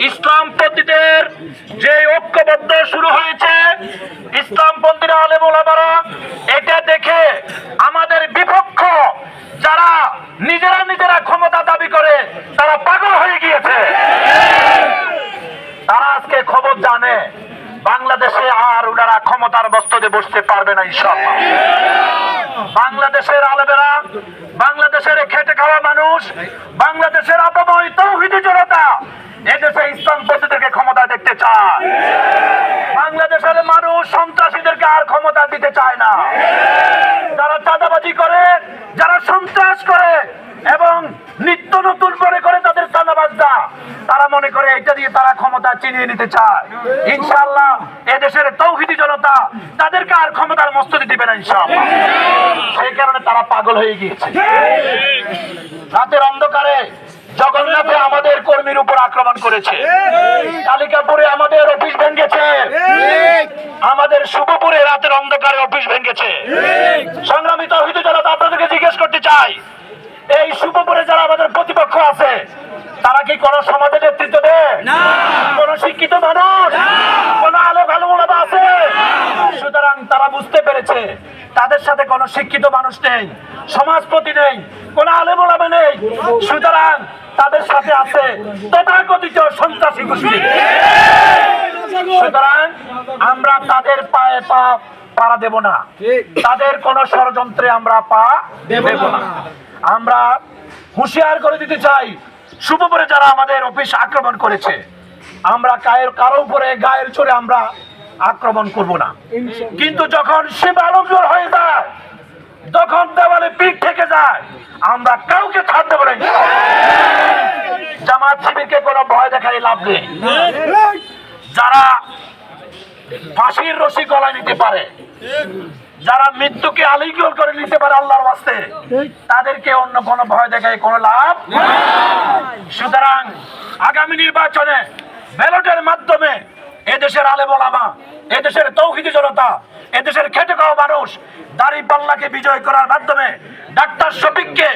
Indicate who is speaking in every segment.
Speaker 1: ইসলামপন্থীদের যে ঐক্যবদ্ধ শুরু হয়েছে, ইসলামপন্থীরা আলেম ওলামারা এটা দেখে আমাদের বিপক্ষ যারা নিজেরা ক্ষমতা দাবি করে তারা পাগল হয়ে গিয়েছে। তারা আজকে খবর জানে বাংলাদেশে আর ওনারা ক্ষমতার বস্তুতে বসতে পারবে না ইনশাআল্লাহ। বাংলাদেশের আলেমেরা, বাংলাদেশের খেটে খাওয়া মানুষ, বাংলাদেশের আপাময় তৌহিদি জনতা এদেশে ইসলামপন্থীদেরকে ক্ষমতা দেখতে চায়। বাংলাদেশের মানুষ সন্ত্রাসীদেরকে আর ক্ষমতা দিতে চায় না। যারা চাঁদাবাজি করে, যারা সন্ত্রাস করে এবং নিত্য নতুন করে তাদের চাঁদাবাজরা, তারা মনে করে এটা দিয়ে তারা ক্ষমতা চিনিয়ে নিতে চায়। ইনশাআল্লাহ এদেশের তৌহিদি জনতা তাদেরকে আর ক্ষমতার মস্তদি দিবে না ইনশাআল্লাহ। সেই কারণে তারা পাগল হয়ে গিয়েছে। রাতের অন্ধকারে জগন্নাথে আমাদের কর্মীর উপর আক্রমণ করেছে, কালিকাপুরে আমাদের অফিস ভেঙেছে, আমাদের শুভপুরে রাতের অন্ধকারে অফিস ভেঙেছে। সংগ্রামী তৌহিদি জনতা, আপনাদেরকে জিজ্ঞেস করতে চাই, এই শুভপুরে যারা আমাদের প্রতিপক্ষ আছে তারা কি কোন সমাজের নেতৃত্ব দেয়? কোন শিক্ষিত মানুষ, কোন আলো ভালো ওলামা আছে? সুতরাং তারা বুঝতে পেরেছে তাদের সাথে কোন শিক্ষিত মানুষ নেই, সমাজপতি নেই, কোন আলেম ওলামা নেই। সুতরাং তাদের সাথে আছে তথাকথিত সন্ত্রাসী গোষ্ঠী। সুতরাং আমরা তাদের পায়ে পাড়া দেব না, তাদের কোন ষড়যন্ত্রে আমরা পা দেব না। আমরা হুঁশিয়ার করে দিতে চাই, শুভপুরে যারা আমাদের অফিস আক্রমণ করেছে, আমরা কারো উপরে গায়ের চড়ে আমরা আক্রমণ করব না। কিন্তু যখন সে আলমজোর হয়ে যায়, যখন দেওয়ালে পিঠ থেকে যায়, আমরা কাউকে ছাড় দেব না। জামাত শিবিরকে কোনো ভয় দেখাই লাভ নেই। যারা ফাঁসির রশি গলায় নিতে পারে, যারা মৃত্যুকে আলিঙ্গন করে নিতে পারে আল্লাহর ওয়াস্তে, তাদেরকে অন্য কোনো ভয় দেখায় কোনো লাভ। সুতরাং আগামী নির্বাচনে ব্যালটের মাধ্যমে এদেশের আলেম ওলামা, এদেশের তৌহিদি জনতা, এদেশের খেটে খাওয়া মানুষ দাঁড়িপাল্লাকে বিজয় করার মাধ্যমে ডাক্তার শফিককে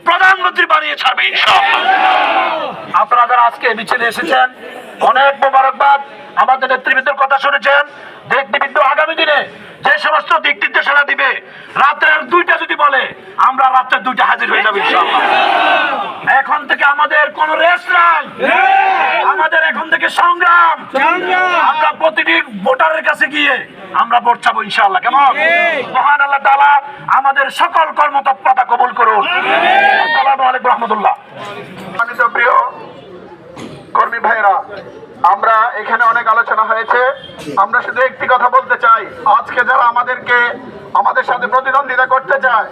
Speaker 1: প্রধানমন্ত্রী বানিয়ে ছাড়বে ইনশাআল্লাহ। আপনারা যারা আজকে মিছিলে এসেছেন, অনেক মোবারকবাদ। আমাদের নেতৃবৃন্দের কথা শুনেছেন। নেতৃবৃন্দ আগামী দিনে যে সমস্ত দিক নির্দেশনা দিবে, রাতের 2টা যদি বলে আমরা রাতের 2টা হাজির হয়ে যাবো ইনশাআল্লাহ। এখন থেকে আমাদের কোনো রেস্ট নাই, আমাদের এখন থেকে সংগ্রাম। আমরা প্রতিটি ভোটারের কাছে গিয়ে আমরা ভোট চাবো ইনশাআল্লাহ। কেমন? মহান আল্লাহ তাআলা আমাদের সকল কর্মতৎপরতা কবুল করুন। আসসালামু আলাইকুম রহমতুল্লাহ।
Speaker 2: প্রিয় কর্মী ভাইরা, আমরা এখানে অনেক আলোচনা হয়েছে। আমরা শুধু একটি কথা বলতে চাই, আজকে যারা আমাদের সাথে প্রতিদ্বন্দ্বিতা করতে চায়,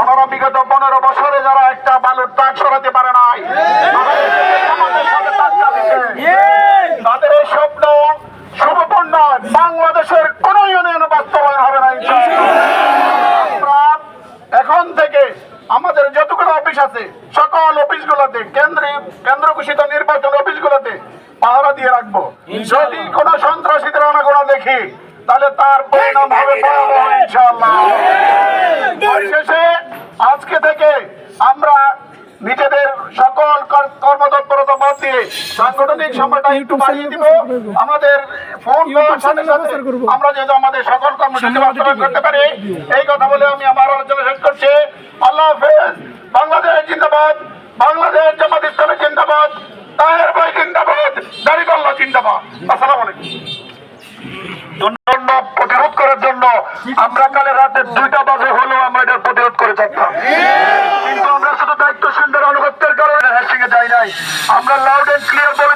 Speaker 2: ওনারা বিগত 15 বছরে যারা একটা বালুর ট্রাক সরাতে পারে নাই, তাদের এই স্বপ্ন শুভপূর্ণ বাংলাদেশের কোন ইউনিয়নে বাস্তবায়ন হবে না। এখন থেকে আমাদের যতগুলো অফিস আছে সকল অফিসগুলোতে, কেন্দ্র ঘোষিত নির্বাচন অফিসগুলোতে পাহারা দিয়ে রাখবো। যদি কোন সন্ত্রাসীদের আনাগোনা দেখি, তাহলে তার পরিণাম হবে ভয়াবহ ইনশাআল্লাহ। পরিশেষে আজকে থেকে আমরা নিজেদের সকল কর্মতৎপরতা বাদ দিয়ে সাংগঠনিক সময়টা একটু বাড়িয়ে দিব। আমাদের ফোন পাওয়ার সাথে সাথে আমরা যেহেতু আমাদের সকল কর্মসূচি বাস্তবায়ন করতে পারি, এই কথা বলে আমি আমার আলোচনা শেষ করছি। আল্লাহ হাফেজ। বাংলাদেশ জিন্দাবাদ, বাংলাদেশ জামাত ইসলামী জিন্দাবাদ, তাহের ভাই জিন্দাবাদ, দাড়িপাল্লা জিন্দাবাদ। আসসালামু আলাইকুম। প্রতিরোধ করার জন্য আমরা কালে রাতে 2টা বাজে হলেও আমরা এটার প্রতিরোধ করে থাকতাম, কিন্তু আমরা শুধু দায়িত্বশীলদের আনুগত্যের কারণে হ্যাশিংয়ে যাই নাই। আমরা লাউড এন্ড ক্লিয়ার বলে